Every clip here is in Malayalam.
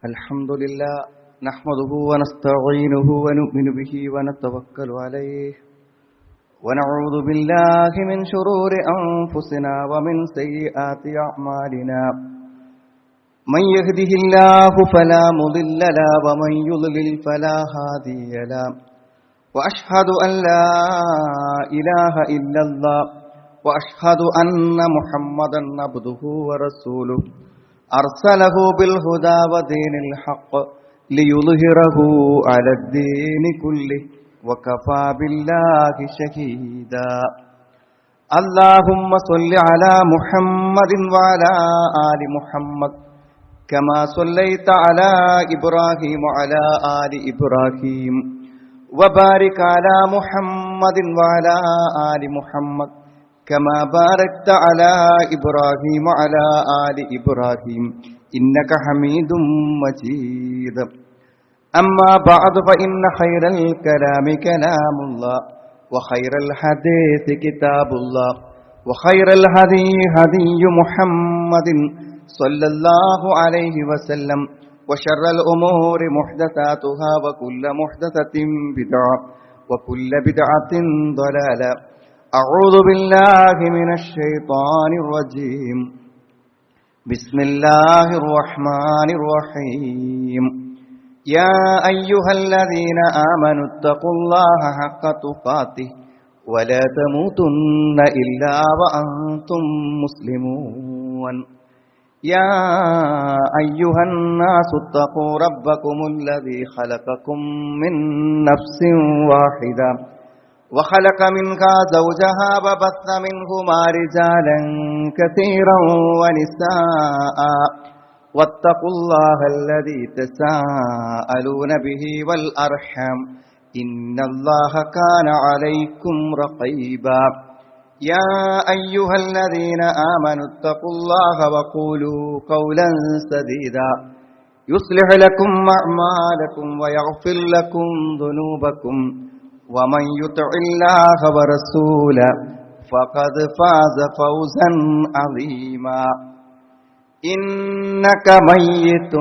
الحمد لله نحمده ونستعينه ونؤمن به ونتوكل عليه ونعوذ بالله من شرور أنفسنا ومن سيئات أعمالنا من يهده الله فلا مضل له ومن يضلل فلا هادي له وأشهد أن لا إله إلا الله وأشهد أن محمدا عبده ورسوله أرسله بالهدى ودين الحق ليظهره على الدين كله وكفى بالله شهيدا اللهم صل على محمد وعلى آل محمد كما صليت على إبراهيم وعلى آل إبراهيم وبارك على محمد وعلى آل محمد كما باركت على إبراهيم وعلى آل إبراهيم إنك حميد مجيد أما بعد فإن خير الكلام كلام الله وخير الحديث كتاب الله وخير الهدي هدي محمد صلى الله عليه وسلم وشر الأمور محدثاتها وكل محدثة بدعة وكل بدعة ضلالة أعوذ بالله من الشيطان الرجيم بسم الله الرحمن الرحيم يا أيها الذين آمنوا اتقوا الله حق تقاته ولا تموتن إلا وأنتم مسلمون يا أيها الناس اتقوا ربكم الذي خلقكم من نفس واحدة وخلق منها زوجها وبث منهما رجالا كثيرا ونساء واتقوا الله الذي تساءلون به والأرحام إن الله كان عليكم رقيبا يا أيها الذين آمنوا اتقوا الله وقولوا قولا سديدا يصلح لكم أعمالكم ويغفر لكم ذنوبكم ومن يطع الله ورسوله فقد فاز فوزا عظيما إنك ميت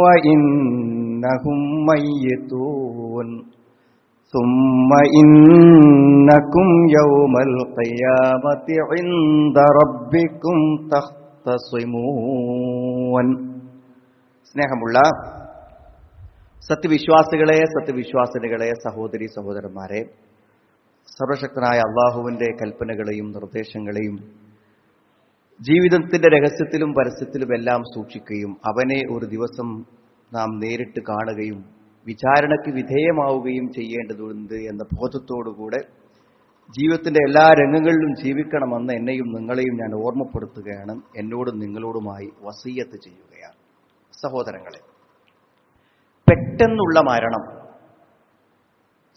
وإنهم ميتون ثم إنكم يوم القيامة عند ربكم تختصمون സ്നേഹമുള്ള സത്യവിശ്വാസികളെ സഹോദരി സഹോദരന്മാരെ, സർവശക്തനായ അള്ളാഹുവിന്റെ കൽപ്പനകളെയും നിർദ്ദേശങ്ങളെയും ജീവിതത്തിന്റെ രഹസ്യത്തിലും പരസ്യത്തിലുമെല്ലാം സൂക്ഷിക്കുകയും അവനെ ഒരു ദിവസം നാം നേരിട്ട് കാണുകയും വിചാരണയ്ക്ക് വിധേയമാവുകയും ചെയ്യേണ്ടതുണ്ട് എന്ന ബോധത്തോടുകൂടെ ജീവിതത്തിന്റെ എല്ലാ രംഗങ്ങളിലും ജീവിക്കണമെന്ന് എന്നെയും നിങ്ങളെയും ഞാൻ ഓർമ്മപ്പെടുത്തുകയാണ്. എന്നോടും നിങ്ങളോടുമായി വസിയ്യത്ത് ചെയ്യുകയാണ്. സഹോദരങ്ങളെ, പെട്ടെന്നുള്ള മരണം,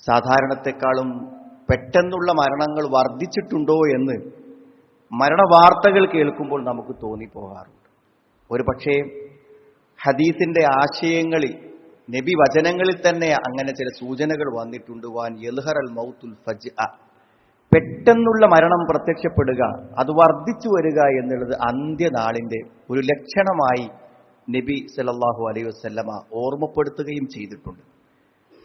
സാധാരണത്തെക്കാളും പെട്ടെന്നുള്ള മരണങ്ങൾ വർദ്ധിച്ചിട്ടുണ്ടോ എന്ന് മരണവാർത്തകൾ കേൾക്കുമ്പോൾ നമുക്ക് തോന്നിപ്പോകാറുണ്ട്. ഒരു പക്ഷേ ഹദീസിന്റെ ആശയങ്ങളിൽ, നബി വചനങ്ങളിൽ തന്നെ അങ്ങനെ ചില സൂചനകൾ വന്നിട്ടുണ്ട്. വാൻ യൽഹറൽ മൗത്തുൽ ഫജ്അ, പെട്ടെന്നുള്ള മരണം പ്രത്യക്ഷപ്പെടുക, അത് വർദ്ധിച്ചു വരിക എന്നുള്ളത് അന്ത്യനാളിന്റെ ഒരു ലക്ഷണമായി നബി സല്ലല്ലാഹു അലൈഹി വസല്ലമ ഓർമ്മപ്പെടുത്തുകയും ചെയ്തിട്ടുണ്ട്.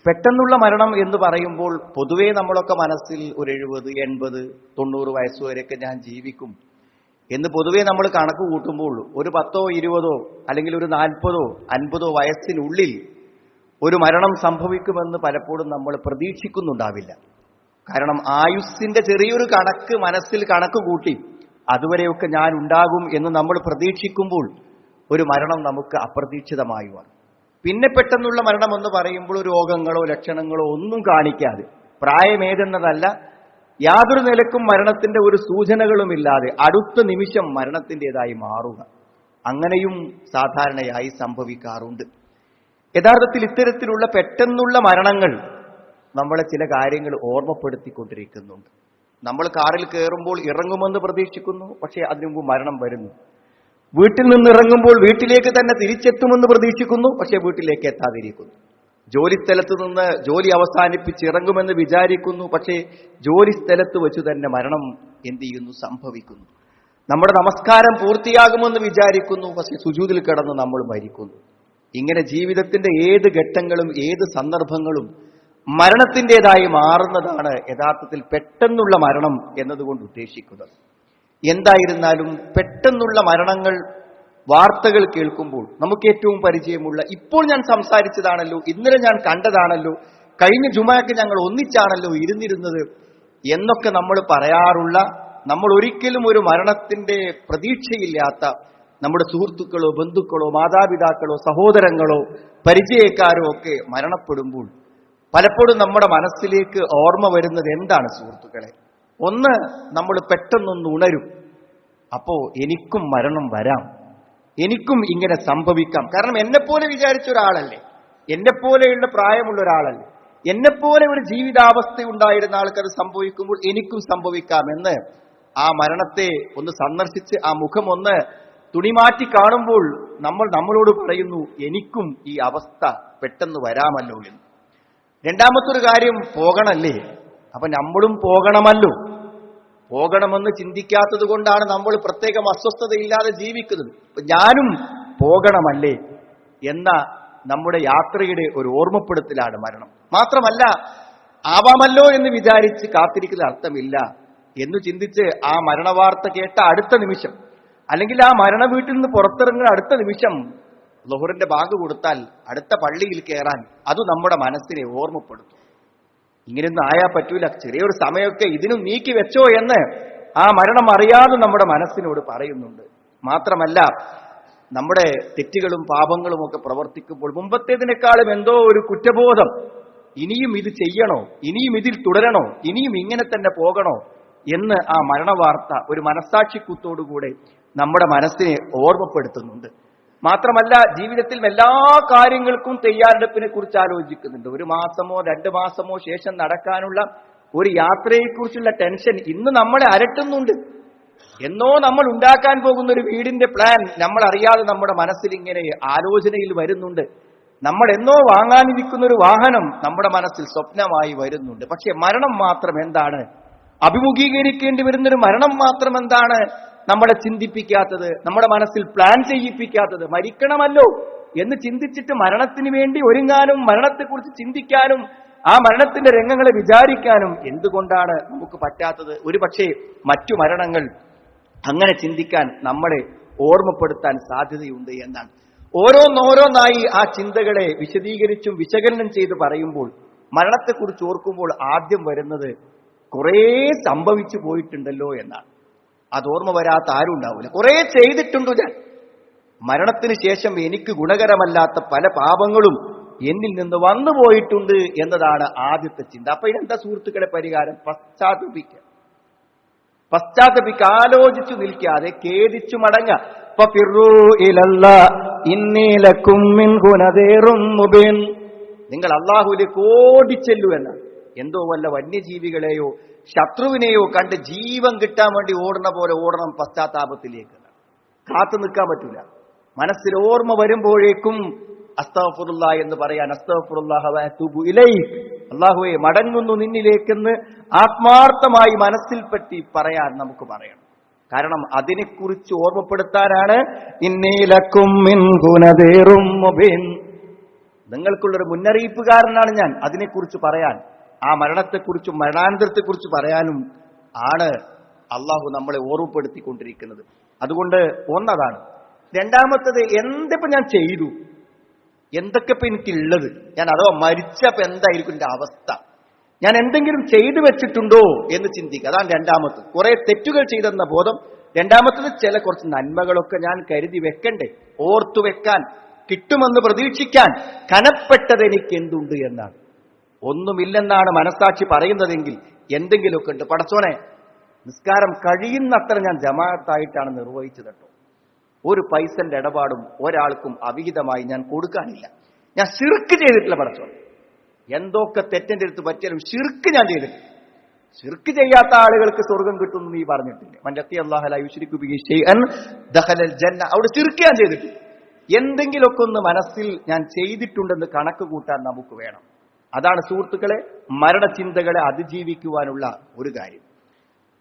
പെട്ടെന്നുള്ള മരണം എന്ന് പറയുമ്പോൾ പൊതുവേ നമ്മളൊക്കെ മനസ്സിൽ ഒരു 70, 80, 90 വയസ്സുവരെയൊക്കെ ഞാൻ ജീവിക്കും എന്ന് പൊതുവേ നമ്മൾ കണക്ക് കൂട്ടുമ്പോൾ ഒരു 10, 20 അല്ലെങ്കിൽ ഒരു 40, 50 വയസ്സിനുള്ളിൽ ഒരു മരണം സംഭവിക്കുമെന്ന് പലപ്പോഴും നമ്മൾ പ്രതീക്ഷിക്കുന്നുണ്ടാവില്ല. കാരണം ആയുസ്സിന്റെ ചെറിയൊരു കണക്ക് മനസ്സിൽ കണക്ക് കൂട്ടി അതുവരെയൊക്കെ ഞാൻ ഉണ്ടാകും എന്ന് നമ്മൾ പ്രതീക്ഷിക്കുമ്പോൾ ഒരു മരണം നമുക്ക് അപ്രതീക്ഷിതമായി വരും. പിന്നെ പെട്ടെന്നുള്ള മരണം എന്ന് പറയുമ്പോൾ രോഗങ്ങളോ ലക്ഷണങ്ങളോ ഒന്നും കാണിക്കാതെ, പ്രായമേതെന്നതല്ല, യാതൊരു നിലക്കും മരണത്തിന്റെ ഒരു സൂചനകളുമില്ലാതെ അടുത്ത നിമിഷം മരണത്തിൻ്റെതായി മാറുക, അങ്ങനെയും സാധാരണയായി സംഭവിക്കാറുണ്ട്. യഥാർത്ഥത്തിൽ ഇത്തരത്തിലുള്ള പെട്ടെന്നുള്ള മരണങ്ങൾ നമ്മളെ ചില കാര്യങ്ങൾ ഓർമ്മപ്പെടുത്തിക്കൊണ്ടിരിക്കുന്നുണ്ട്. നമ്മൾ കാറിൽ കയറുമ്പോൾ ഇറങ്ങുമെന്ന് പ്രതീക്ഷിക്കുന്നു, പക്ഷേ അതിനു മുമ്പ് മരണം വരുന്നു. വീട്ടിൽ നിന്ന് ഇറങ്ങുമ്പോൾ വീട്ടിലേക്ക് തന്നെ തിരിച്ചെത്തുമെന്ന് പ്രതീക്ഷിക്കുന്നു, പക്ഷേ വീട്ടിലേക്ക് എത്താതിരിക്കുന്നു. ജോലിസ്ഥലത്ത് നിന്ന് ജോലി അവസാനിപ്പിച്ച് ഇറങ്ങുമെന്ന് വിചാരിക്കുന്നു, പക്ഷേ ജോലി സ്ഥലത്ത് വെച്ച് തന്നെ മരണം എന്ത് ചെയ്യുന്നു, സംഭവിക്കുന്നു. നമ്മുടെ നമസ്കാരം പൂർത്തിയാകുമെന്ന് വിചാരിക്കുന്നു, പക്ഷേ സുജൂദിൽ കിടന്ന് നമ്മൾ മരിക്കുന്നു. ഇങ്ങനെ ജീവിതത്തിന്റെ ഏത് ഘട്ടങ്ങളും ഏത് സന്ദർഭങ്ങളും മരണത്തിൻ്റെതായി മാറുന്നതാണ് യഥാർത്ഥത്തിൽ പെട്ടെന്നുള്ള മരണം എന്നതുകൊണ്ട് ഉദ്ദേശിക്കുന്നത്. എന്തായിരുന്നാലും പെട്ടെന്നുള്ള മരണങ്ങൾ വാർത്തകൾ കേൾക്കുമ്പോൾ നമുക്ക് ഏറ്റവും പരിചയമുള്ള, ഇപ്പോൾ ഞാൻ സംസാരിച്ചതാണല്ലോ, ഇന്നലെ ഞാൻ കണ്ടതാണല്ലോ, കഴിഞ്ഞ ജുമാക്ക് ഞങ്ങൾ ഒന്നിച്ചാണല്ലോ ഇരുന്നിരുന്നത് എന്നൊക്കെ നമ്മൾ പറയാറുള്ള, നമ്മൾ ഒരിക്കലും ഒരു മരണത്തിന്റെ പ്രതീക്ഷയില്ലാത്ത നമ്മുടെ സുഹൃത്തുക്കളോ ബന്ധുക്കളോ മാതാപിതാക്കളോ സഹോദരങ്ങളോ പരിചയക്കാരോ ഒക്കെ മരണപ്പെടുമ്പോൾ പലപ്പോഴും നമ്മുടെ മനസ്സിലേക്ക് ഓർമ്മ വരുന്നത് എന്താണ് സുഹൃത്തുക്കളെ? ഒന്ന്, നമ്മൾ പെട്ടെന്നൊന്ന് ഉണരും. അപ്പോ എനിക്കും മരണം വരാം, എനിക്കും ഇങ്ങനെ സംഭവിക്കാം. കാരണം എന്നെപ്പോലെ വിചാരിച്ച ഒരാളല്ലേ, എന്നെപ്പോലെയുള്ള പ്രായമുള്ള ഒരാളല്ലേ, എന്നെപ്പോലെ ഒരു ജീവിതാവസ്ഥ ഉണ്ടായിരുന്ന ആൾക്കത് സംഭവിക്കുമ്പോൾ എനിക്കും സംഭവിക്കാമെന്ന് ആ മരണത്തെ ഒന്ന് സന്ദർശിച്ച് ആ മുഖം ഒന്ന് തുണിമാറ്റി കാണുമ്പോൾ നമ്മളോട് പറയുന്നു, എനിക്കും ഈ അവസ്ഥ പെട്ടെന്ന് വരാമല്ലോ എന്ന്. രണ്ടാമത്തൊരു കാര്യം, പോകണല്ലേ, അപ്പൊ നമ്മളും പോകണമല്ലോ. പോകണമെന്ന് ചിന്തിക്കാത്തത് കൊണ്ടാണ് നമ്മൾ പ്രത്യേകം അസ്വസ്ഥതയില്ലാതെ ജീവിക്കുന്നത്. ഞാനും പോകണമല്ലേ എന്ന നമ്മുടെ യാത്രയുടെ ഒരു ഓർമ്മപ്പെടുത്തലാണ് മരണം. മാത്രമല്ല, ആവാമല്ലോ എന്ന് വിചാരിച്ച് കാത്തിരിക്കുന്ന അർത്ഥമില്ല എന്ന് ചിന്തിച്ച് ആ മരണവാർത്ത കേട്ട അടുത്ത നിമിഷം, അല്ലെങ്കിൽ ആ മരണ വീട്ടിൽ നിന്ന് പുറത്തിറങ്ങുന്ന അടുത്ത നിമിഷം ളുഹറിന്റെ ബാങ്ക് കൊടുത്താൽ അടുത്ത പള്ളിയിൽ കയറാൻ അത് നമ്മുടെ മനസ്സിനെ ഓർമ്മപ്പെടുത്തും. ഇങ്ങനെയൊന്നും ആയാൽ പറ്റൂല, ചെറിയൊരു സമയമൊക്കെ ഇതിനും നീക്കി വെച്ചോ എന്ന് ആ മരണം അറിയാതെ നമ്മുടെ മനസ്സിനോട് പറയുന്നുണ്ട്. മാത്രമല്ല, നമ്മുടെ തെറ്റുകളും പാപങ്ങളും ഒക്കെ പ്രവർത്തിക്കുമ്പോൾ മുമ്പത്തേതിനേക്കാളും എന്തോ ഒരു കുറ്റബോധം, ഇനിയും ഇത് ചെയ്യണോ, ഇനിയും ഇതിൽ തുടരണോ, ഇനിയും ഇങ്ങനെ തന്നെ പോകണോ എന്ന് ആ മരണവാർത്ത ഒരു മനസ്സാക്ഷിക്കുത്തോടുകൂടെ നമ്മുടെ മനസ്സിനെ ഓർമ്മപ്പെടുത്തുന്നുണ്ട്. മാത്രമല്ല, ജീവിതത്തിൽ എല്ലാ കാര്യങ്ങൾക്കും തയ്യാറെടുപ്പിനെ കുറിച്ച് ആലോചിക്കുന്നുണ്ട്. 1 മാസമോ 2 മാസമോ ശേഷം നടക്കാനുള്ള ഒരു യാത്രയെക്കുറിച്ചുള്ള ടെൻഷൻ ഇന്ന് നമ്മളെ അലട്ടുന്നുണ്ട്. എന്നോ നമ്മൾ ഉണ്ടാക്കാൻ പോകുന്ന ഒരു വീടിന്റെ പ്ലാൻ നമ്മൾ അറിയാതെ നമ്മുടെ മനസ്സിൽ ഇങ്ങനെ ആലോചനയിൽ വരുന്നുണ്ട്. നമ്മൾ എന്നോ വാങ്ങാനിരിക്കുന്ന ഒരു വാഹനം നമ്മുടെ മനസ്സിൽ സ്വപ്നമായി വരുന്നുണ്ട്. പക്ഷെ മരണം മാത്രം എന്താണ്? അഭിമുഖീകരിക്കേണ്ടി വരുന്നൊരു മരണം മാത്രം എന്താണ് നമ്മളെ ചിന്തിപ്പിക്കാത്തത്, നമ്മുടെ മനസ്സിൽ പ്ലാൻ ചെയ്യിപ്പിക്കാത്തത്? മരിക്കണമല്ലോ എന്ന് ചിന്തിച്ചിട്ട് മരണത്തിന് വേണ്ടി ഒരുങ്ങാനും മരണത്തെക്കുറിച്ച് ചിന്തിക്കാനും ആ മരണത്തിന്റെ രംഗങ്ങളെ വിചാരിക്കാനും എന്തുകൊണ്ടാണ് നമുക്ക് പറ്റാത്തത്? ഒരു പക്ഷേ മറ്റു മരണങ്ങൾ അങ്ങനെ ചിന്തിക്കാൻ നമ്മളെ ഓർമ്മപ്പെടുത്താൻ സാധ്യതയുണ്ട് എന്നാണ്. ഓരോന്നോരോന്നായി ആ ചിന്തകളെ വിശദീകരിച്ചും വിശകലനം ചെയ്ത് പറയുമ്പോൾ മരണത്തെക്കുറിച്ച് ഓർക്കുമ്പോൾ ആദ്യം വരുന്നത് കുറേ സംഭവിച്ചു പോയിട്ടുണ്ടല്ലോ എന്നാണ്. അത് ഓർമ്മ വരാത്ത ആരും ഉണ്ടാവില്ല. കുറേ ചെയ്തിട്ടുണ്ടോ ഞാൻ, മരണത്തിന് ശേഷം എനിക്ക് ഗുണകരമല്ലാത്ത പല പാപങ്ങളും എന്നിൽ നിന്ന് വന്നു പോയിട്ടുണ്ട് എന്നതാണ് ആദ്യത്തെ ചിന്ത. അപ്പൊ ഇതെന്താ സുഹൃത്തുക്കളെ പരിഹാരം? പശ്ചാത്തപിക്കുക, ആലോചിച്ചു നിൽക്കാതെ ഖേദിച്ചു മടങ്ങുക. നിങ്ങൾ അള്ളാഹുവിലേക്ക് ഓടിച്ചെല്ലു എന്നാണ്. എന്തോ വല്ല വന്യജീവികളെയോ ശത്രുവിനെയോ കണ്ട് ജീവൻ കിട്ടാൻ വേണ്ടി ഓടുന്ന പോലെ ഓടണം പശ്ചാത്താപത്തിലേക്ക്. കാത്തു നിൽക്കാൻ പറ്റൂല. മനസ്സിൽ ഓർമ്മ വരുമ്പോഴേക്കും അസ്തഗ്ഫിറുല്ലാ എന്ന് പറയാൻ, അസ്തഗ്ഫിറുല്ലാഹ വ അതൂബു ഇലൈഹി, അല്ലാഹുവേ മടങ്ങുന്നു നിന്നിലേക്കെന്ന് ആത്മാർത്ഥമായി മനസ്സിൽ പറ്റി പറയാൻ നമുക്ക് പറയണം. കാരണം അതിനെക്കുറിച്ച് ഓർമ്മപ്പെടുത്താനാണ് ഇന്നീലക്കും മിൻ ഗുനദീറും മുബീൻ, നിങ്ങൾക്കുള്ളൊരു മുന്നറിയിപ്പുകാരനാണ് ഞാൻ. അതിനെക്കുറിച്ച് പറയാൻ, ആ മരണത്തെക്കുറിച്ചും മരണാനന്തരത്തെക്കുറിച്ച് പറയാനും ആണ് അള്ളാഹു നമ്മളെ ഓർമ്മപ്പെടുത്തിക്കൊണ്ടിരിക്കുന്നത്. അതുകൊണ്ട് ഒന്നതാണ്. രണ്ടാമത്തത്, എന്തിപ്പോ ഞാൻ ചെയ്തു, എന്തൊക്കെ ഇപ്പൊ എനിക്കുള്ളത്, ഞാൻ അഥവാ മരിച്ചപ്പോ എന്തായിരിക്കും എന്റെ അവസ്ഥ, ഞാൻ എന്തെങ്കിലും ചെയ്തു വെച്ചിട്ടുണ്ടോ എന്ന് ചിന്തിക്കുക. അതാണ് രണ്ടാമത്തത്. കുറെ തെറ്റുകൾ ചെയ്തെന്ന ബോധം. രണ്ടാമത്തത്, കുറച്ച് നന്മകളൊക്കെ ഞാൻ കരുതി വെക്കണ്ടേ, ഓർത്തു വെക്കാൻ, കിട്ടുമെന്ന് പ്രതീക്ഷിക്കാൻ കനപ്പെട്ടത് എനിക്ക് എന്തുണ്ട് എന്നാണ്. ഒന്നുമില്ലെന്നാണ് മനസ്സാക്ഷി പറയുന്നതെങ്കിൽ എന്തെങ്കിലുമൊക്കെ ഉണ്ട്. പടച്ചോനെ, നിസ്കാരം കഴിയുന്നത്ര ഞാൻ ജമാഅത്തായിട്ടാണ് നിർവഹിച്ചത് കേട്ടോ, ഒരു പൈസന്റെ ഇടപാടും ഒരാൾക്കും അവിഹിതമായി ഞാൻ കൊടുക്കാനില്ല, ഞാൻ ശിർക്ക് ചെയ്തിട്ടില്ല പടച്ചോനെ. എന്തൊക്കെ തെറ്റിന്റെ അടുത്ത് പറ്റിയാലും ശിർക്ക് ഞാൻ ചെയ്തിട്ടില്ല. ശിർക്ക് ചെയ്യാത്ത ആളുകൾക്ക് സ്വർഗം കിട്ടുമെന്ന് നീ പറഞ്ഞിട്ടില്ല. മൻഅത്തി അല്ലാഹു ലാ യുശ്രികു ബിഹി ശൈഅൻ ദഖലൽ ജന്ന. അവിടെ ശിർക്ക് ഞാൻ ചെയ്തിട്ടില്ല. എന്തെങ്കിലുമൊക്കെ ഒന്ന് മനസ്സിൽ ഞാൻ ചെയ്തിട്ടുണ്ടെന്ന് കണക്ക് കൂട്ടാൻ നമുക്ക് വേണം. അതാണ് സുഹൃത്തുക്കളെ മരണചിന്തകളെ അതിജീവിക്കുവാനുള്ള ഒരു കാര്യം.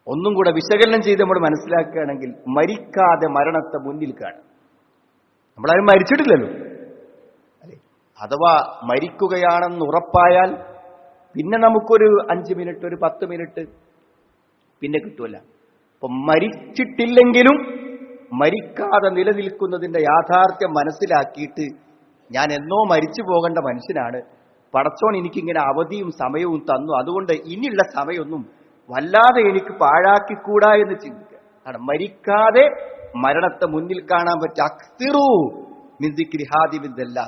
ഒന്നും കൂടെ വിശകലനം ചെയ്ത് നമ്മൾ മനസ്സിലാക്കുകയാണെങ്കിൽ, മരിക്കാതെ മരണത്തെ മുന്നിൽ കാണും. നമ്മളാരും മരിച്ചിട്ടില്ലല്ലോ. അഥവാ മരിക്കുകയാണെന്ന് ഉറപ്പായാൽ പിന്നെ നമുക്കൊരു 5 മിനിറ്റ്, ഒരു 10 മിനിറ്റ് പിന്നെ കിട്ടുമല്ല. അപ്പൊ മരിച്ചിട്ടില്ലെങ്കിലും മരിക്കാതെ നിലനിൽക്കുന്നതിന്റെ യാഥാർത്ഥ്യം മനസ്സിലാക്കിയിട്ട് ഞാൻ എന്നോ മരിച്ചു പോകേണ്ട മനുഷ്യനാണ്, പടച്ചോൻ എനിക്കിങ്ങനെ അവധിയും സമയവും തന്നു, അതുകൊണ്ട് ഇനിയുള്ള സമയമൊന്നും വല്ലാതെ എനിക്ക് പാഴാക്കിക്കൂടാ എന്ന് ചിന്തിക്കുക. കാരണം മരിക്കാതെ മരണത്തെ മുന്നിൽ കാണാൻ പറ്റുക അക്തിറു മിസിക്രി ഹാദിബിദ്ദല്ല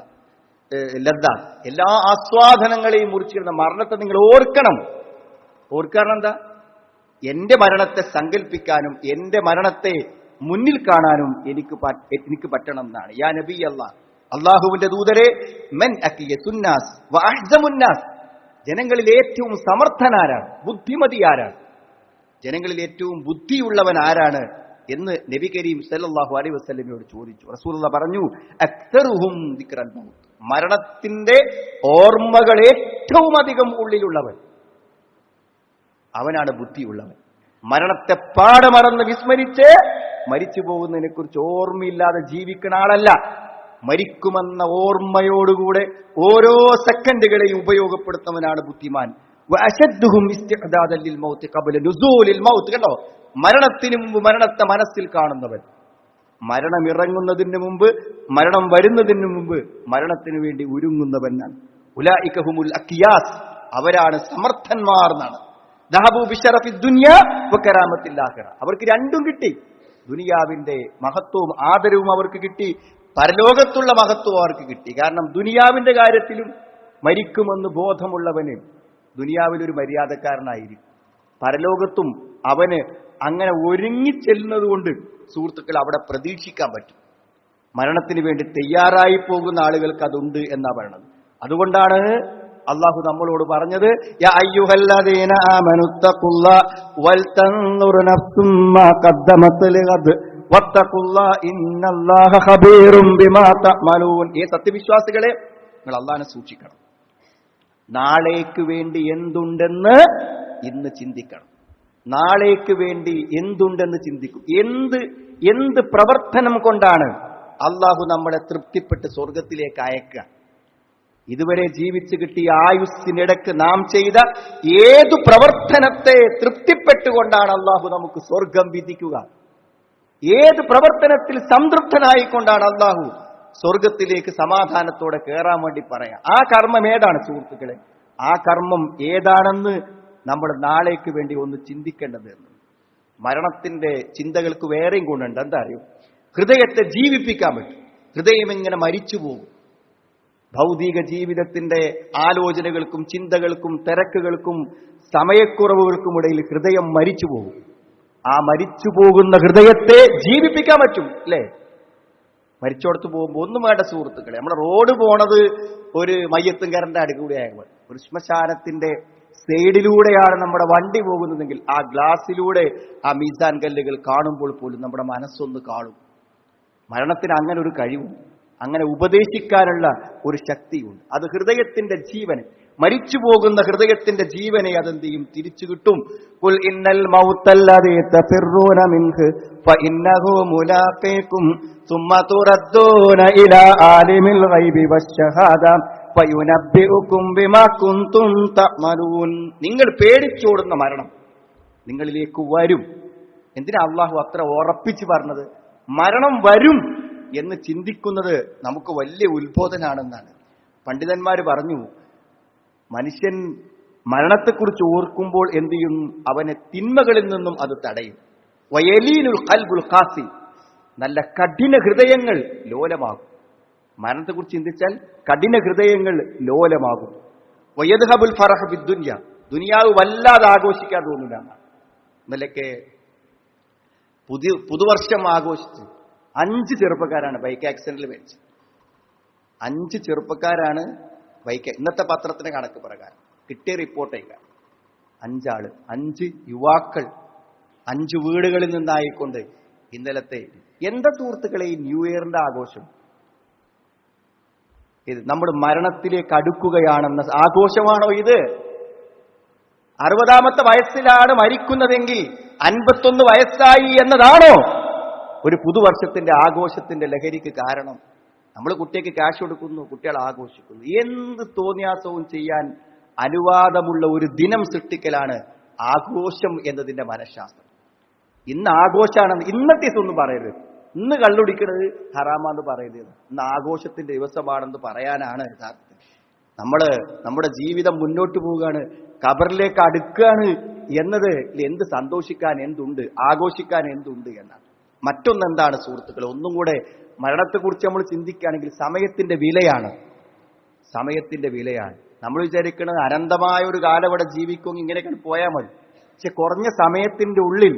ലദ്ദ, എല്ലാ ആസ്വാദനങ്ങളെയും മുറിച്ചിരുന്ന മരണത്തെ നിങ്ങൾ ഓർക്കണം. ഓർക്കണം എന്താ? എന്റെ മരണത്തെ സങ്കല്പിക്കാനും എന്റെ മരണത്തെ മുന്നിൽ കാണാനും എനിക്ക് പറ്റണം എന്നാണ്. യാ നബി അല്ലാഹ്, അള്ളാഹുവിന്റെ ദൂതരെ, മൻ അഖിയസുന്നാസ് വ അഹ്സമുന്നാസ്, ജനങ്ങളിൽ ഏറ്റവും സമർത്ഥനാരാണ്, ബുദ്ധിമതി ആരാണ്, ജനങ്ങളിൽ ഏറ്റവും ബുദ്ധിയുള്ളവൻ ആരാണ് എന്ന് നബി കരീം സല്ലല്ലാഹു അലൈഹി വസല്ലമയോട് ചോദിച്ചു. റസൂലുള്ളാഹി പറഞ്ഞു, അക്തറുഹും ദിക്റൽ മൗത്ത്, മരണത്തിന്റെ ഓർമ്മകൾ ഏറ്റവും അധികം ഉള്ളിലുള്ളവൻ അവനാണ് ബുദ്ധിയുള്ളവൻ. മരണത്തെ പാടമറന്ന് വിസ്മരിച്ച് മരിച്ചു പോകുന്നതിനെ കുറിച്ച് ഓർമ്മയില്ലാതെ ജീവിക്കുന്ന ആളല്ല. മരിക്കുമെന്ന ഓർമ്മയോടുകൂടെ ഓരോ സെക്കൻഡുകളെയും ഉപയോഗപ്പെടുത്തുന്നവനാണ് ബുദ്ധിമാൻ. കണ്ടോ, മരണത്തിന് മുമ്പ് മരണത്തെ മനസ്സിൽ കാണുന്നവൻ, മരണം ഇറങ്ങുന്നതിന് മുമ്പ്, മരണം വരുന്നതിന് മുമ്പ് മരണത്തിന് വേണ്ടി ഒരുങ്ങുന്നവനാണ്. ഉലൈക ഹുമുൽ അഖിയാസ്, അവരാണ് സമർത്ഥന്മാർ എന്നാണ്. ദഹബു ബിശറഫി ദുനിയ വകറാമത്തിൽ ആഖിറ, അവർക്ക് രണ്ടും കിട്ടി. ദുനിയാവിന്റെ മഹത്വവും ആദരവും അവർക്ക് കിട്ടി, പരലോകത്തുള്ള മഹത്വവും അവർക്ക് കിട്ടി. കാരണം ദുനിയാവിന്റെ കാര്യത്തിലും മരിക്കുമെന്ന് ബോധമുള്ളവന് ദുനിയാവിലൊരു മര്യാദക്കാരനായിരിക്കും, പരലോകത്തും അവന് അങ്ങനെ ഒരുങ്ങിച്ചെല്ലുന്നത് കൊണ്ട് സുഹൃത്തുക്കൾ അവിടെ പ്രതീക്ഷിക്കാൻ പറ്റും. മരണത്തിന് വേണ്ടി തയ്യാറായി പോകുന്ന ആളുകൾക്ക് അതുണ്ട് എന്നാ പറയണത്. അതുകൊണ്ടാണ് അള്ളാഹു നമ്മളോട് പറഞ്ഞത്, യാ അയ്യുഹല്ലദീന ആമനുത്തഖുല്ലാഹ വൽതൻദുർ നഫ്സും മാ ഖദ്ദമത് ലിഗദ് വത്തഖുല്ലാഹ ഇന്നല്ലാഹ ഖബീറും ബിമാ തഅമലൂൻ. ഈ സത്യവിശ്വാസികളെ, നിങ്ങൾ അല്ലാഹുവിനെ സൂക്ഷിക്കണം. നാളേക്ക് വേണ്ടി എന്തുണ്ടെന്ന് ഇന്ന് ചിന്തിക്കണം. നാളേക്ക് വേണ്ടി എന്തുണ്ടെന്ന് ചിന്തിക്കും. എന്ത് പ്രവർത്തനം കൊണ്ടാണ് അള്ളാഹു നമ്മളെ തൃപ്തിപ്പെട്ട് സ്വർഗത്തിലേക്ക് അയക്കുക? ഇതുവരെ ജീവിച്ചു കിട്ടിയ ആയുസ്സിനിടക്ക് നാം ചെയ്ത ഏതു പ്രവർത്തനത്തെ തൃപ്തിപ്പെട്ടുകൊണ്ടാണ് അള്ളാഹു നമുക്ക് സ്വർഗം വിധിക്കുക? ഏത് പ്രവർത്തനത്തിൽ സംതൃപ്തനായിക്കൊണ്ടാണ് അള്ളാഹു സ്വർഗത്തിലേക്ക് സമാധാനത്തോടെ കയറാൻ വേണ്ടി പറയാം? ആ കർമ്മം ഏതാണ് സുഹൃത്തുക്കളെ? ആ കർമ്മം ഏതാണെന്ന് നമ്മൾ നാളേക്ക് വേണ്ടി ഒന്ന് ചിന്തിക്കേണ്ടത്. മരണത്തിന്റെ ചിന്തകൾക്ക് വേറെയും ഗുണമുണ്ട്. എന്താ അറിയോ? ഹൃദയത്തെ ജീവിപ്പിക്കാൻ പറ്റും. ഹൃദയം ഇങ്ങനെ മരിച്ചു പോകും. ഭൗതിക ജീവിതത്തിന്റെ ആലോചനകൾക്കും ചിന്തകൾക്കും തിരക്കുകൾക്കും സമയക്കുറവുകൾക്കും ഇടയിൽ ഹൃദയം മരിച്ചു പോകും. ആ മരിച്ചു പോകുന്ന ഹൃദയത്തെ ജീവിപ്പിക്കാൻ പറ്റും, അല്ലേ? മരിച്ചോടത്ത് പോകുമ്പോൾ ഒന്നും വേണ്ട സുഹൃത്തുക്കളെ, നമ്മുടെ റോഡ് പോണത് ഒരു മയ്യത്തും കരന്റെ അടുക്കൂടെയാകുമ്പോൾ, ഒരു ശ്മശാനത്തിന്റെ സൈഡിലൂടെയാണ് നമ്മുടെ വണ്ടി പോകുന്നതെങ്കിൽ ആ ഗ്ലാസ്സിലൂടെ ആ മീസാൻ കല്ലുകൾ കാണുമ്പോൾ പോലും നമ്മുടെ മനസ്സൊന്ന് കാണും. മരണത്തിന് അങ്ങനെ ഒരു കഴിവുണ്ട്, അങ്ങനെ ഉപദേശിക്കാനുള്ള ഒരു ശക്തിയുണ്ട്. അത് ഹൃദയത്തിന്റെ ജീവന്, മരിച്ചു പോകുന്ന ഹൃദയത്തിന്റെ ജീവനെ അതെന്ത് ചെയ്യും? തിരിച്ചു കിട്ടും. ഖുൽ ഇന്നൽ മൗതല്ലദീ തഫിറൂന മിൻഹു ഫഇന്നഹു മുലാഖീകും സുമ്മ തുറദ്ദൂന ഇലാ ആലിമിൽ ഗൈബി വശ്ശഹാദ ഫയുനബ്ബിഉകും ബിമാ കുൻതും തഅമലൂൻ. നിങ്ങൾ പേടിച്ചോടുന്ന മരണം നിങ്ങളിലേക്ക് വരും. എന്തിനാ അള്ളാഹു അത്ര ഉറപ്പിച്ച് പറഞ്ഞത്? മരണം വരും എന്ന് ചിന്തിക്കുന്നത് നമുക്ക് വലിയ ഉത്ബോധനാണെന്നാണ്. പണ്ഡിതന്മാർ പറഞ്ഞു, മനുഷ്യൻ മരണത്തെക്കുറിച്ച് ഓർക്കുമ്പോൾ എന്ത് ചെയ്യും? അവനെ തിന്മകളിൽ നിന്നും അത് തടയും. വയലീനുൽ ഖൽബുൽ ഖാസി, നല്ല കഠിന ഹൃദയങ്ങൾ ലോലമാകും. മരണത്തെക്കുറിച്ച് ചിന്തിച്ചാൽ കഠിന ഹൃദയങ്ങൾ ലോലമാകും. വയദ്ഹബുൽ ഫറഹ് ബിദ്ദുനിയ, ദുനിയാവ് വല്ലാതെ ആഘോഷിക്കാൻ തോന്നില്ല. ഇന്നലൊക്കെ പുതുവർഷം ആഘോഷിച്ച് 5 ചെറുപ്പക്കാരാണ് ബൈക്ക് ആക്സിഡന്റിൽ മരിച്ചത്. 5 ചെറുപ്പക്കാരാണ് ബൈക്ക്. ഇന്നത്തെ പത്രത്തിന്റെ കണക്ക് പ്രകാരം കിട്ടിയ റിപ്പോർട്ടേക്കാം 5 ആള്, 5 യുവാക്കൾ, 5 വീടുകളിൽ നിന്നായിക്കൊണ്ട് ഇന്നലത്തെ. എന്താ സുഹൃത്തുക്കളെ ഈ ന്യൂ ഇയറിന്റെ ആഘോഷം? ഇത് നമ്മൾ മരണത്തിലേക്ക് അടുക്കുകയാണെന്ന ആഘോഷമാണോ ഇത്? 60ാമത്തെ വയസ്സിലാണ് മരിക്കുന്നതെങ്കിൽ 51 വയസ്സായി എന്നതാണോ ഒരു പുതുവർഷത്തിന്റെ ആഘോഷത്തിന്റെ ലഹരിക്ക് കാരണം? നമ്മൾ കുട്ടിക്ക് ക്യാഷ് കൊടുക്കുന്നു, കുട്ടികൾ ആഘോഷിക്കുന്നു. എന്ത് തോന്നിയാസവും ചെയ്യാൻ അനുവാദമുള്ള ഒരു ദിനം സൃഷ്ടിക്കലാണ് ആഘോഷം എന്നതിന്റെ മനഃശാസ്ത്രം. ഇന്ന് ആഘോഷമാണെന്ന് ഇന്നത്തെ ദിവസം പറയരുത്. ഇന്ന് കള്ളുടിക്കുന്നത് ഹറാമാന്ന് പറയരുത്. ഇന്ന് ആഘോഷത്തിന്റെ ദിവസമാണെന്ന് പറയാനാണ് യഥാർത്ഥത്തിൽ. നമ്മുടെ ജീവിതം മുന്നോട്ട് പോവുകയാണ്, ഖബറിലേക്ക് അടുക്കുകയാണ് എന്നത് എന്ത് സന്തോഷിക്കാൻ എന്തുണ്ട്, ആഘോഷിക്കാൻ എന്തുണ്ട് എന്നാണ്. മറ്റൊന്നെന്താണ് സുഹൃത്തുക്കളെ, ഒന്നും കൂടെ മരണത്തെക്കുറിച്ച് നമ്മൾ ചിന്തിക്കുകയാണെങ്കിൽ സമയത്തിന്റെ വിലയാണ്. സമയത്തിന്റെ വിലയാണ്. നമ്മൾ വിചാരിക്കുന്നത് അനന്തമായ ഒരു കാലം ഇവിടെ ജീവിക്കും, ഇങ്ങനെയൊക്കെ പോയാൽ മതി. പക്ഷെ കുറഞ്ഞ സമയത്തിന്റെ ഉള്ളിൽ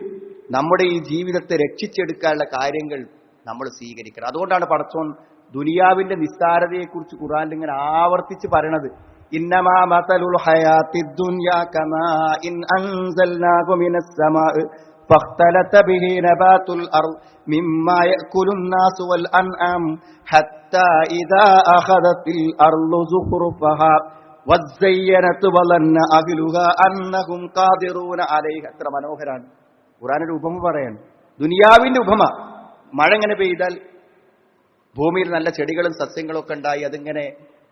നമ്മുടെ ഈ ജീവിതത്തെ രക്ഷിച്ചെടുക്കാനുള്ള കാര്യങ്ങൾ നമ്മൾ സ്വീകരിക്കണം. അതുകൊണ്ടാണ് പടച്ചോൻ ദുനിയാവിന്റെ നിസ്സാരതയെക്കുറിച്ച് ഖുർആനിൽ ഇങ്ങനെ ആവർത്തിച്ച് പറയണത്. ഇന്നമാ മതലുൽ ഹയാത്തിദ് ദുനിയാ കമാഇൻ അൻസൽനാഹു മിനസ് സമാഇ ഫഖ്തലത ബിഹി നബാതുൽ അർദ് മിമ്മാ യഅകുലുൻ നാസു വൽ അൻആം ഹത്താ ഇദാ അഖദത്തിൽ അർളു സുഖ്റുഫഹാ വസ്സയ്യനത് വലന്ന അഹ്ലുഹാ അന്നഹും ഖാദിറൂന അലൈഹ. എത്ര മനോഹരാണ് ഖുർആനിൽ ഉപമ പറയാൻ. ദുനിയാവിന്റെ ഉപമ, മഴ ഇങ്ങനെ പെയ്താൽ ഭൂമിയിൽ നല്ല ചെടികളും സസ്യങ്ങളും ഒക്കെ ഉണ്ടായി അതിങ്ങനെ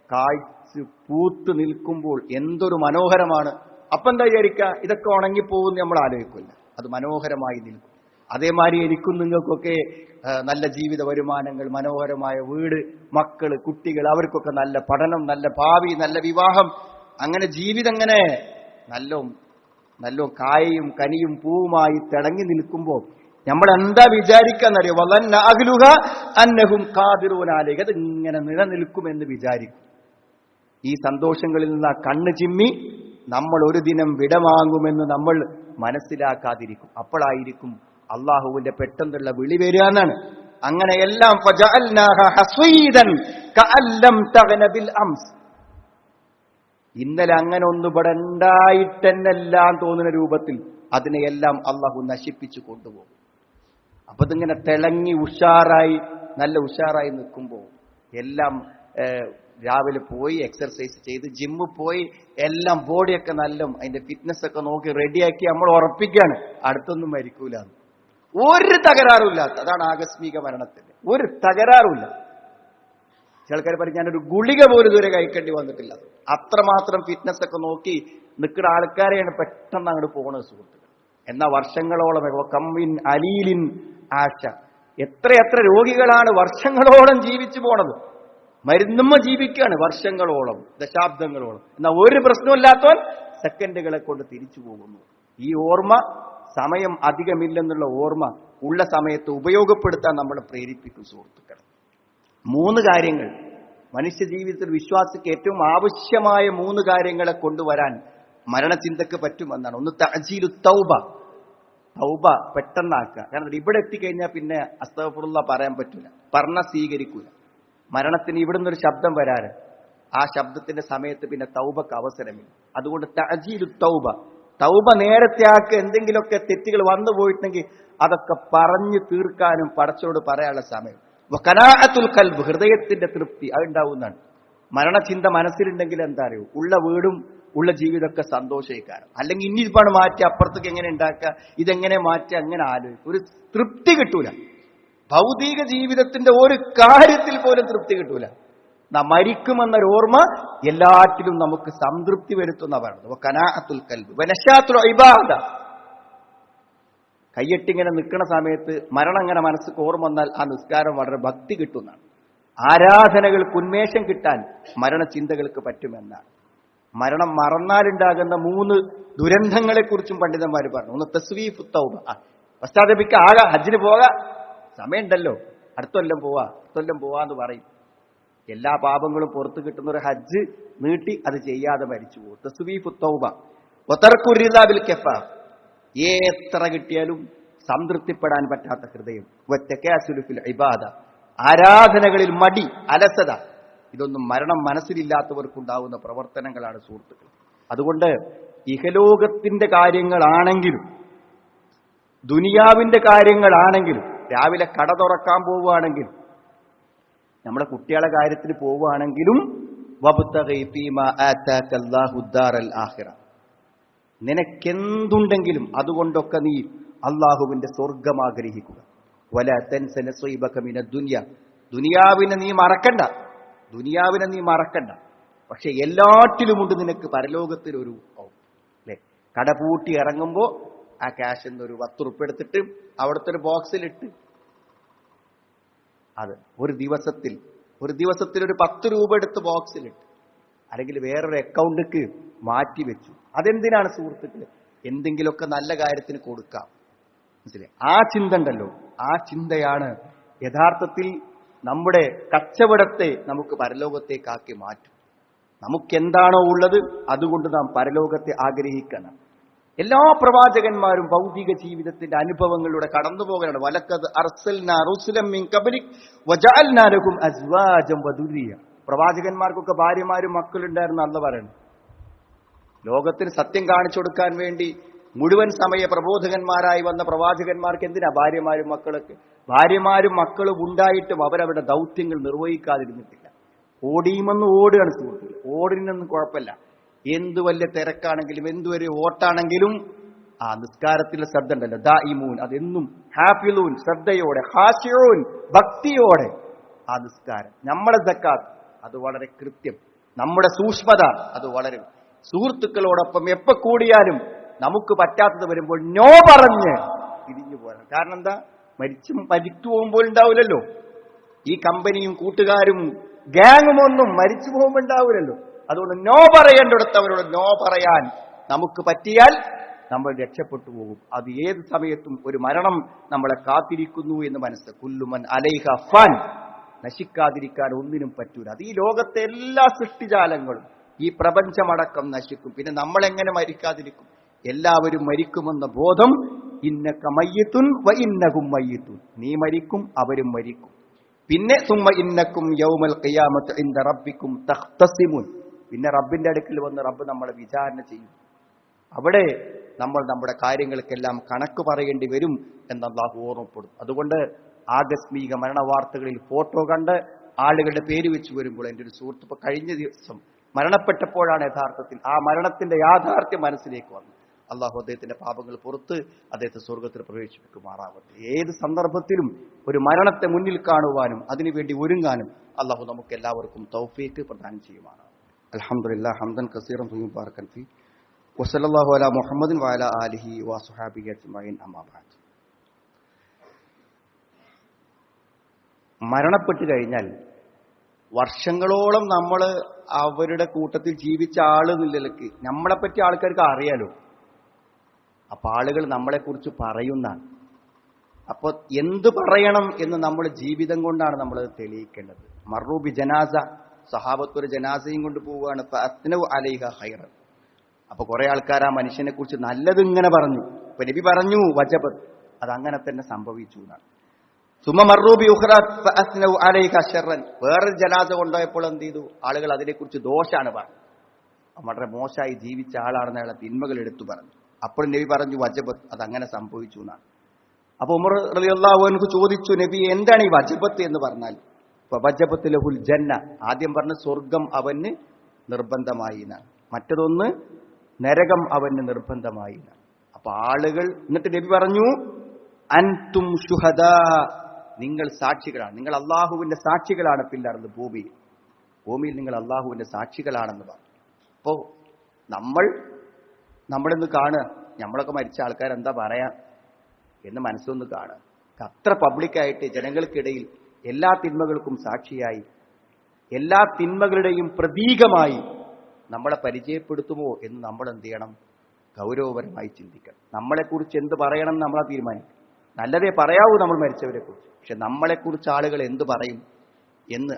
കായ്ച്ച് പൂത്ത് നിൽക്കുമ്പോൾ എന്തൊരു മനോഹരമാണ്. അപ്പം എന്താ വിചാരിക്കുക, ഇതൊക്കെ ഉണങ്ങിപ്പോകുമെന്ന് നമ്മൾ ആലോചിക്കില്ല. അത് മനോഹരമായി നിൽക്കും. അതേമാതിരി എനിക്കും നിങ്ങൾക്കൊക്കെ നല്ല ജീവിത വരുമാനങ്ങൾ, മനോഹരമായ വീട്, മക്കള്, കുട്ടികൾ, അവർക്കൊക്കെ നല്ല പഠനം, നല്ല ഭാവി, നല്ല വിവാഹം, അങ്ങനെ ജീവിതം ഇങ്ങനെ നല്ല കായയും കനിയും പൂവുമായി തിളങ്ങി നിൽക്കുമ്പോൾ നമ്മൾ എന്താ വിചാരിക്കാന്നറിയോ? വലന്ന അഹ്ലുഹ അന്നഹും ഖാദിറൂന അലൈഹി. അത് ഇങ്ങനെ നിലനിൽക്കുമെന്ന് വിചാരിക്കും. ഈ സന്തോഷങ്ങളിൽ നിന്ന് കണ്ണ് ചിമ്മി നമ്മൾ ഒരു ദിനം വിടവാങ്ങുമെന്ന് നമ്മൾ മനസ്സിലാക്കാതിരിക്കും. അപ്പോഴായിരിക്കും അള്ളാഹുവിന്റെ പെട്ടെന്നുള്ള വിളി വരിക എന്നാണ്. അങ്ങനെയെല്ലാം ഫജഅൽനാഹ ഹസ്വീദൻ കഅല്ലം തഗ്ന ബിൽ അംസ്. ഇന്നലെ അങ്ങനെ ഒന്നും ഇവിടെ ഉണ്ടായിട്ടെന്നെല്ലാം തോന്നുന്ന രൂപത്തിൽ അതിനെയെല്ലാം അള്ളാഹു നശിപ്പിച്ചു കൊണ്ടുപോകും. അപ്പൊ ഇതിങ്ങനെ തിളങ്ങി ഉഷാറായി നല്ല ഉഷാറായി നിൽക്കുമ്പോൾ എല്ലാം രാവിലെ പോയി എക്സർസൈസ് ചെയ്ത് ജിമ്മിൽ പോയി എല്ലാം ബോഡിയൊക്കെ നല്ല അതിന്റെ ഫിറ്റ്നസ് ഒക്കെ നോക്കി റെഡിയാക്കി നമ്മൾ ഉറപ്പിക്കുകയാണ് അടുത്തൊന്നും മരിക്കൂല. ഒരു തകരാറുമില്ലാത്ത, അതാണ് ആകസ്മിക മരണത്തിന്. ഒരു തകരാറുമില്ല. ചില ആൾക്കാർ പറയും ഞാനൊരു ഗുളിക പോലും ഇതുവരെ കഴിക്കേണ്ടി വന്നിട്ടില്ല. അത്രമാത്രം ഫിറ്റ്നസ് ഒക്കെ നോക്കി നിൽക്കുന്ന ആൾക്കാരെയാണ് പെട്ടെന്ന് അങ്ങോട്ട് പോകുന്നത് സുഹൃത്തുക്കൾ. എന്നാൽ വർഷങ്ങളോളം കമ്മിൻ അലീലിൻ ആശ, എത്രയെത്ര രോഗികളാണ് വർഷങ്ങളോളം ജീവിച്ചു പോണത്. മരുന്നുമ്മ ജീവിക്കുകയാണ് വർഷങ്ങളോളം, ദശാബ്ദങ്ങളോളം. എന്നാൽ ഒരു പ്രശ്നമില്ലാത്തവൻ സെക്കൻഡുകളെ കൊണ്ട് തിരിച്ചു പോകുന്നു. ഈ ഓർമ്മ, സമയം അധികമില്ലെന്നുള്ള ഓർമ്മ ഉള്ള സമയത്ത് ഉപയോഗപ്പെടുത്താൻ നമ്മളെ പ്രേരിപ്പിക്കും സുഹൃത്തുക്കൾ. 3 കാര്യങ്ങൾ മനുഷ്യ ജീവിതത്തിൽ വിശ്വാസിക്ക് ഏറ്റവും ആവശ്യമായ 3 കാര്യങ്ങളെ കൊണ്ടുവരാൻ മരണചിന്തക്ക് പറ്റുമെന്നാണ്. ഒന്ന് തഅജീലു തൗബ, തൗബ പെട്ടെന്നാക്കുക. കാരണം ഇവിടെ എത്തിക്കഴിഞ്ഞാൽ പിന്നെ അസ്തഗ്ഫിറുല്ലാഹ് പറയാൻ പറ്റില്ല, പറഞ്ഞാൽ സ്വീകരിക്കൂല. മരണത്തിന് ഇവിടുന്ന് ഒരു ശബ്ദം വരാറ്, ആ ശബ്ദത്തിന്റെ സമയത്ത് പിന്നെ തൗബക്ക് അവസരമില്ല. അതുകൊണ്ട് തഅജീലു തൗബ, തൗബ നേരത്തെ ആക്കുക. എന്തെങ്കിലുമൊക്കെ തെറ്റുകൾ വന്നു പോയിട്ടുണ്ടെങ്കിൽ അതൊക്കെ പറഞ്ഞു തീർക്കാനും പടച്ചോട് പറയാനുള്ള സമയം. ഖനാഅത്തുൽ ഖൽബ്, ഹൃദയത്തിന്റെ തൃപ്തി അതുണ്ടാവുന്നതാണ്. മരണചിന്ത മനസ്സിലുണ്ടെങ്കിൽ എന്താ അറിയൂ, ഉള്ള വീടും ഉള്ള ജീവിതമൊക്കെ സന്തോഷിക്കാനും. അല്ലെങ്കിൽ ഇനിയിപ്പാണ് മാറ്റി അപ്പുറത്തേക്ക് എങ്ങനെ ഉണ്ടാക്കുക, ഇതെങ്ങനെ മാറ്റി, അങ്ങനെ ആലോചിക്കും. ഒരു തൃപ്തി കിട്ടൂല. ഭൗതിക ജീവിതത്തിന്റെ ഒരു കാര്യത്തിൽ പോലും തൃപ്തി കിട്ടൂല. നാം മരിക്കുമെന്നൊരു ഓർമ്മ എല്ലാറ്റിലും നമുക്ക് സംതൃപ്തി വരുത്തുന്ന പറയുന്നത്. ഖനാഅത്തുൽ ഖൽബ് വനശാത്തുൽ ഇബാദ, കയ്യെട്ടിങ്ങനെ നിൽക്കുന്ന സമയത്ത് മരണം അങ്ങനെ മനസ്സിക്ക് ഓർമ്മ വന്നാൽ ആ നിസ്കാരം വളരെ ഭക്തി കിട്ടുന്നതാണ്. ആരാധനകൾക്ക് ഉന്മേഷം കിട്ടാൻ മരണചിന്തകൾക്ക് പറ്റുമെന്നാണ്. മരണം മറന്നാലുണ്ടാകുന്ന 3 ദുരന്തങ്ങളെക്കുറിച്ചും പണ്ഡിതന്മാർ പറഞ്ഞു. ഒന്ന് തസ്വീഫു തൗബ, പശ്ചാത്തപിക്കുക, ആകെ ഹജ്ജിന് പോകാം, സമയമുണ്ടല്ലോ, അടുത്തൊല്ലം പോവാന്ന് പറയും. എല്ലാ പാപങ്ങളും പുറത്തു കിട്ടുന്ന ഒരു ഹജ്ജ് നീട്ടി അത് ചെയ്യാതെ മരിച്ചു പോകും. തസ്വീഫു തൗബ വതർക്കു റിദാ ബിൽ കഫാ, എത്ര കിട്ടിയാലും സംതൃപ്തിപ്പെടാൻ പറ്റാത്ത ഹൃദയം. വതകാസുലു ഫിൽ ഇബാദ, ആരാധനകളിൽ മടി, അലസത, ഇതൊന്നും മരണം മനസ്സിലില്ലാത്തവർക്കുണ്ടാവുന്ന പ്രവർത്തനങ്ങളാണ് സുഹൃത്തുക്കൾ. അതുകൊണ്ട് ഇഹലോകത്തിന്റെ കാര്യങ്ങളാണെങ്കിലും ദുനിയാവിന്റെ കാര്യങ്ങളാണെങ്കിലും, രാവിലെ കട തുറക്കാൻ പോവുകയാണെങ്കിലും, നമ്മുടെ കുട്ടികളുടെ കാര്യത്തിന് പോവുകയാണെങ്കിലും, വബ്തഗി ഫീമാ ആതാകല്ലാഹു ദാറൽ ആഖിറ, നിനക്കെന്തുണ്ടെങ്കിലും അതുകൊണ്ടൊക്കെ നീ അള്ളാഹുവിന്റെ സ്വർഗം ആഗ്രഹിക്കുക. വലാ തൻസ നസീബക മിനദ് ദുനിയ, ദുനിയാവിനെ നീ മറക്കണ്ട. പക്ഷെ എല്ലാറ്റിലുമുണ്ട് നിനക്ക് പരലോകത്തിലൊരു അല്ലേ. കട പൂട്ടി ഇറങ്ങുമ്പോൾ ആ ക്യാഷ് എന്നൊരു 10 ഉറുപ്പ് എടുത്തിട്ട് അവിടുത്തെ ഒരു ബോക്സിലിട്ട്, അത് ഒരു ദിവസത്തിൽ ഒരു 10 രൂപ എടുത്ത് ബോക്സിലിട്ട്, അല്ലെങ്കിൽ വേറൊരു അക്കൗണ്ടിക്ക് മാറ്റിവെച്ചു. അതെന്തിനാണ് സുഹൃത്തുക്കളെ? എന്തെങ്കിലുമൊക്കെ നല്ല കാര്യത്തിന് കൊടുക്കാം. മനസ്സിലായി? ആ ചിന്ത ഉണ്ടല്ലോ, ആ ചിന്തയാണ് യഥാർത്ഥത്തിൽ നമ്മുടെ കച്ചവടത്തെ നമുക്ക് പരലോകത്തേക്കാക്കി മാറ്റും. നമുക്കെന്താണോ ഉള്ളത് അതുകൊണ്ട് നാം പരലോകത്തെ ആഗ്രഹിക്കണം. എല്ലാ പ്രവാചകന്മാരും ഭൗതിക ജീവിതത്തിന്റെ അനുഭവങ്ങളിലൂടെ കടന്നുപോകലാണ്. വലഖദ് അർസൽനാ റുസുലൻ മിൻ ഖബ്ലിക് വജഅൽനാ ലഹും അസ്വാജൻ വദുരിയ. പ്രവാചകന്മാർക്കൊക്കെ ഭാര്യമാരും മക്കളുണ്ടായിരുന്നു അല്ലാഹു പറയുന്നു. ലോകത്തിന് സത്യം കാണിച്ചു കൊടുക്കാൻ വേണ്ടി മുഴുവൻ സമയ പ്രബോധകന്മാരായി വന്ന പ്രവാചകന്മാർക്ക് എന്തിനാ ഭാര്യമാരും മക്കളൊക്കെ? ഭാര്യമാരും മക്കളും ഉണ്ടായിട്ടും അവരവരുടെ ദൗത്യങ്ങൾ നിർവഹിക്കാതിരുന്നിട്ടില്ല. ഓടിയുമെന്ന് ഓടുകയാണ് സുഹൃത്തുക്കൾ. ഓടിനൊന്നും കുഴപ്പമില്ല. എന്തു വലിയ തിരക്കാണെങ്കിലും എന്തുവരെ ഓട്ടാണെങ്കിലും ആ നിസ്കാരത്തിലെ ശ്രദ്ധ ഉണ്ടല്ലോ, ദാഇമൂൻ, അതെന്നും ഹാഫിലൂൻ, ശ്രദ്ധയോടെ, ഖാശിഊൻ, ഭക്തിയോടെ ആ നിസ്കാരം. നമ്മുടെ സക്കാത്ത് അത് വളരെ കൃത്യം, നമ്മുടെ സൂക്ഷ്മത അത് വളരെ. സുഹൃത്തുക്കളോടൊപ്പം എപ്പോ കൂടിയാലും നമുക്ക് പറ്റാത്തത് വരുമ്പോൾ നോ പറഞ്ഞ് പിരിഞ്ഞു പോരണം. കാരണം എന്താ? മരിച്ചു പോകുമ്പോൾ ഉണ്ടാവില്ലല്ലോ. ഈ കമ്പനിയും കൂട്ടുകാരും ഗ്യാങ്ങുമൊന്നും മരിച്ചു പോകുമ്പോൾ ഉണ്ടാവില്ലല്ലോ. അതുകൊണ്ട് നോ പറയേണ്ടിടത്ത് അവരോട് നോ പറയാൻ നമുക്ക് പറ്റിയാൽ നമ്മൾ രക്ഷപ്പെട്ടു പോകും. അത് ഏത് സമയത്തും ഒരു മരണം നമ്മളെ കാത്തിരിക്കുന്നു എന്ന് മനസ്സിലാക്കുക. കുല്ലുമൻ അലൈഹ ഫാൻ, നശിക്കാതിരിക്കാൻ ഒന്നിനും പറ്റൂല. അത് ഈ ലോകത്തെ എല്ലാ സൃഷ്ടിജാലങ്ങളും, ഈ പ്രപഞ്ചമടക്കം നശിക്കും. പിന്നെ നമ്മളെങ്ങനെ മരിക്കാതിരിക്കും? എല്ലാവരും മരിക്കുമെന്ന ബോധം. ഇന്നക മയ്യിത്തുൻ വ ഇന്നഹും മയ്യിത്തുൻ, നീ മരിക്കും അവരും മരിക്കും. പിന്നെ സുമ്മ ഇന്നക്കും യൗമൽ ഖിയാമത്തി ഇൻദ റബ്ബിക്കും തഖ്തസിമുൻ, പിന്നെ റബ്ബിന്റെ അടുക്കൽ വന്ന് റബ്ബ് നമ്മളെ വിചാരണ ചെയ്യും. അവിടെ നമ്മൾ നമ്മുടെ കാര്യങ്ങൾക്കെല്ലാം കണക്ക് പറയേണ്ടി വരും എന്ന് അല്ലാഹു ഓർമ്മപ്പെടും. അതുകൊണ്ട് ആകസ്മിക മരണവാർത്തകളിൽ ഫോട്ടോ കണ്ട് ആളുകളുടെ പേര് വെച്ച് വരുമ്പോൾ, എൻ്റെ ഒരു സുഹൃത്ത് ഇപ്പൊ കഴിഞ്ഞ ദിവസം മരണപ്പെട്ടപ്പോഴാണ് യഥാർത്ഥത്തിൽ ആ മരണത്തിന്റെ യാഥാർത്ഥ്യം മനസ്സിലേക്ക് വന്നത്. അള്ളാഹു അദ്ദേഹത്തിന്റെ പാപങ്ങൾ പുറത്ത് അദ്ദേഹത്തെ സ്വർഗത്തിൽ പ്രവേശിപ്പിക്കുമാറാവട്ടെ. ഏത് സന്ദർഭത്തിലും ഒരു മരണത്തെ മുന്നിൽ കാണുവാനും അതിനുവേണ്ടി ഒരുങ്ങാനും അള്ളാഹു നമുക്ക് എല്ലാവർക്കും തൗഫീഖ് പ്രദാനം ചെയ്യുമാണ്. അൽഹംദുലില്ലാഹ് ഹംദൻ കസീറൻ മുബാറകൻ ഫീ വസല്ലല്ലാഹു അലാ മുഹമ്മദിൻ വഅലാ ആലിഹി വസ്വഹാബിഹി അജ്മഈൻ. അമ്മാ ബഅദ്. മരണപ്പെട്ടു കഴിഞ്ഞാൽ വർഷങ്ങളോളം നമ്മൾ അവരുടെ കൂട്ടത്തിൽ ജീവിച്ച ആളെന്നുള്ളതിലേക്ക് നമ്മളെപ്പറ്റി ആൾക്കാർക്ക് അറിയാലോ. അപ്പൊ ആളുകൾ നമ്മളെക്കുറിച്ച് പറയുന്നതാണ്. അപ്പോൾ എന്ത് പറയണം എന്ന് നമ്മുടെ ജീവിതം കൊണ്ടാണ് നമ്മൾ തെളിയിക്കേണ്ടത്. മർറൂബി ജനാസ, സഹാബത്തൊരു ജനാസയും കൊണ്ട് പോവുകയാണ്. ഫഅത്നഉ അലൈഹ ഖൈറൻ. അപ്പൊ കുറെ ആൾക്കാർ ആ മനുഷ്യനെ കുറിച്ച് നല്ലത് ഇങ്ങനെ പറഞ്ഞു. ഇപ്പൊ നബി പറഞ്ഞു വജബത്, അതങ്ങനെ തന്നെ സംഭവിച്ചു എന്നാണ്. സുമ മർറൂബി ഉഖ്റത് ഫഅത്നഉ അലൈഹ ശർറൻ. വേറൊരു ജനാസ കൊണ്ടുപോയപ്പോൾ എന്ത് ചെയ്തു? ആളുകൾ അതിനെക്കുറിച്ച് ദോഷാണ് പറഞ്ഞത്. വളരെ മോശമായി ജീവിച്ച ആളാണെന്ന് അയാളെ തിന്മകൾ എടുത്തു പറഞ്ഞു. അപ്പോൾ നബി പറഞ്ഞു വജബത്ത്, അതങ്ങനെ സംഭവിച്ചു എന്നാണ്. അപ്പൊ ഉമർ റളിയല്ലാഹു അൻഹു ചോദിച്ചു, നബി എന്താണ് ഈ വജബത്ത് എന്ന് പറഞ്ഞാൽ? വജബത്ത് ലഹുൽ ജന്ന, ആദ്യം പറഞ്ഞ സ്വർഗം അവന് നിർബന്ധമായി എന്നാണ്. മറ്റതൊന്ന് നരകം അവന് നിർബന്ധമായി എന്നാണ്. അപ്പൊ ആളുകൾ, എന്നിട്ട് നബി പറഞ്ഞു അൻതും ശുഹദാ, നിങ്ങൾ സാക്ഷികളാണ്, നിങ്ങൾ അള്ളാഹുവിന്റെ സാക്ഷികളാണ്. പില്ലർന്ന് ഭൂമിയിൽ നിങ്ങൾ അള്ളാഹുവിന്റെ സാക്ഷികളാണെന്ന് പറഞ്ഞു. അപ്പോ നമ്മളെന്ന് കാണുക, നമ്മളൊക്കെ മരിച്ച ആൾക്കാർ എന്താ പറയാ എന്ന് മനസ്സൊന്ന് കാണുക. അത്ര പബ്ലിക്കായിട്ട് ജനങ്ങൾക്കിടയിൽ എല്ലാ തിന്മകൾക്കും സാക്ഷിയായി, എല്ലാ തിന്മകളുടെയും പ്രതീകമായി നമ്മളെ പരിചയപ്പെടുത്തുമോ എന്ന് നമ്മൾ എന്ത് ചെയ്യണം? ഗൗരവപരമായി ചിന്തിക്കണം. നമ്മളെക്കുറിച്ച് എന്ത് പറയണം നമ്മളെ തീരുമാനിക്കും. നല്ലതേ പറയാവൂ നമ്മൾ മരിച്ചവരെ കുറിച്ച്. പക്ഷെ നമ്മളെക്കുറിച്ച് ആളുകൾ എന്ത് പറയും എന്ന്,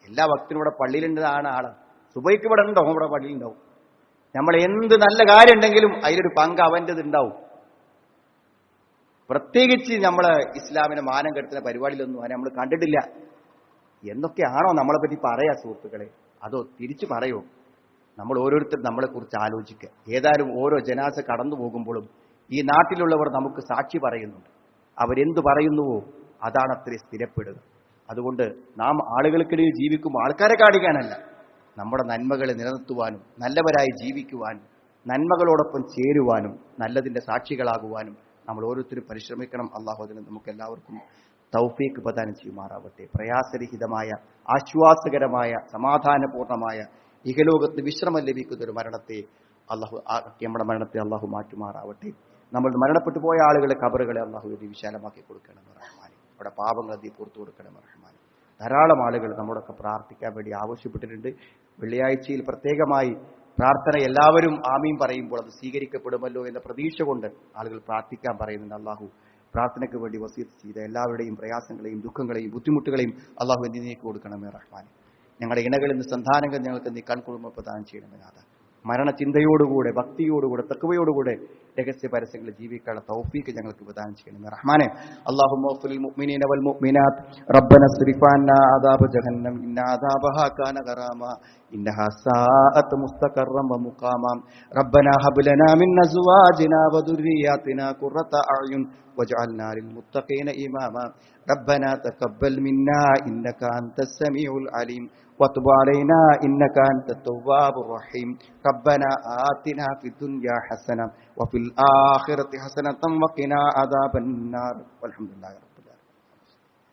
എല്ലാ ഭക്തനും ഇവിടെ പള്ളിയിലുണ്ടാണ് ആള്, സുബൈക്ക് ഇവിടെ ഉണ്ടാവും, ഇവിടെ പള്ളിയിലുണ്ടാവും. നമ്മൾ എന്ത് നല്ല കാര്യം ഉണ്ടെങ്കിലും അതിലൊരു പങ്ക് അവൻ്റെത് ഉണ്ടാവും. പ്രത്യേകിച്ച് നമ്മളെ ഇസ്ലാമിനെ മാനം കെടുത്തുന്ന പരിപാടിയിലൊന്നും അതിനെ നമ്മൾ കണ്ടിട്ടില്ല എന്നൊക്കെയാണോ നമ്മളെ പറ്റി പറയാ സുഹൃത്തുക്കളെ? അതോ തിരിച്ചു പറയോ? നമ്മൾ ഓരോരുത്തരും നമ്മളെക്കുറിച്ച് ആലോചിക്കുക. ഏതായാലും ഓരോ ജനാസ കടന്നു പോകുമ്പോഴും ഈ നാട്ടിലുള്ളവർ നമുക്ക് സാക്ഷി പറയുന്നുണ്ട്. അവരെന്തു പറയുന്നുവോ അതാണ് അത്രയും സ്ഥിരപ്പെടുക. അതുകൊണ്ട് നാം ആളുകൾക്കിടയിൽ ജീവിക്കുമ്പോൾ ആൾക്കാരെ കാണിക്കാനല്ല, നമ്മുടെ നന്മകളെ നിലനിർത്തുവാനും നല്ലവരായി ജീവിക്കുവാനും നന്മകളോടൊപ്പം ചേരുവാനും നല്ലതിന്റെ സാക്ഷികളാകുവാനും നമ്മൾ ഓരോരുത്തരും പരിശ്രമിക്കണം. അള്ളാഹു അതിന് നമുക്ക് എല്ലാവർക്കും തൗഫീഖ് പ്രദാനം ചെയ്യുമാറാവട്ടെ. പ്രയാസരഹിതമായ ആശ്വാസകരമായ സമാധാനപൂർണമായ ഇഹലോകത്ത് വിശ്രമം ലഭിക്കുന്ന ഒരു മരണത്തെ നമ്മുടെ മരണത്തെ അള്ളാഹു മാറ്റുമാറാവട്ടെ. നമ്മൾ മരണപ്പെട്ടു പോയ ആളുകളെ ഖബറുകളെ അള്ളാഹു വേണ്ടി വിശാലമാക്കി കൊടുക്കണം റഹ്മാനെ. അവിടെ പാപങ്ങൾ അതി പുറത്തു കൊടുക്കണം റഹ്മാനെ. ധാരാളം ആളുകൾ നമ്മളൊക്കെ പ്രാർത്ഥിക്കാൻ വേണ്ടി ആവശ്യപ്പെട്ടിട്ടുണ്ട്. വെള്ളിയാഴ്ചയിൽ പ്രത്യേകമായി പ്രാർത്ഥന എല്ലാവരും ആമീൻ പറയുമ്പോൾ അത് സ്വീകരിക്കപ്പെടുമല്ലോ എന്ന പ്രതീക്ഷ കൊണ്ട് ആളുകൾ പ്രാർത്ഥിക്കാൻ പറയുന്നുണ്ട്. അള്ളാഹു പ്രാർത്ഥനയ്ക്ക് വേണ്ടി വസീയത്ത് ചെയ്ത എല്ലാവരുടെയും പ്രയാസങ്ങളെയും ദുഃഖങ്ങളെയും ബുദ്ധിമുട്ടുകളെയും അള്ളാഹു എന്നേക്ക് കൊടുക്കണമേ റഹ്മാനെ. ഞങ്ങളുടെ ഇണകളിൽ നിന്ന് സന്താനങ്ങൾ ഞങ്ങൾക്ക് നീ കൺകുളിർമ പ്രദാനം ചെയ്യണമേ നാഥ. മരണചിന്തയോടുകൂടെ ഭക്തിയോടുകൂടെ തഖ്വയോടുകൂടെ രഹസ്യ പരസ്യങ്ങളിൽ ജീവിക്കാനുള്ള തൗഫീഖ് ഞങ്ങൾക്ക് പ്രദാനം ചെയ്യണമേ റഹ്മാനെ. അല്ലാഹുമ്മ ഗ്ഫിർ ലിൽ മുഅ്മിനീന വൽ മുഅ്മിനാത്ത് റബ്ബന സ്രിഫ് അന്നാ അദാബ ജഹന്നം ഇന്ന അദാബഹാ കാന ഗറാമ ഇന്നഹാ സാഅത് മുസ്തഖറൻ വ മുഖാമ റബ്ബനാ ഹബ് ലനാ മിൻ അസ്വാജിനാ വ ദുർരിയ്യാതിനാ ഖുർറത അഅ്യുൻ വജ്അൽനാ ലിൽ മുത്തഖീന ഇമാമ റബ്ബനാ തഖബ്ബൽ മിന്നാ ഇന്നക അൻതസ് സമീഉൽ അലീം وتب علينا إنك أنت التواب الرحيم ربنا آتنا في الدنيا حسنة وفي الآخرة حسنة وقنا عذاب النار والحمد لله رب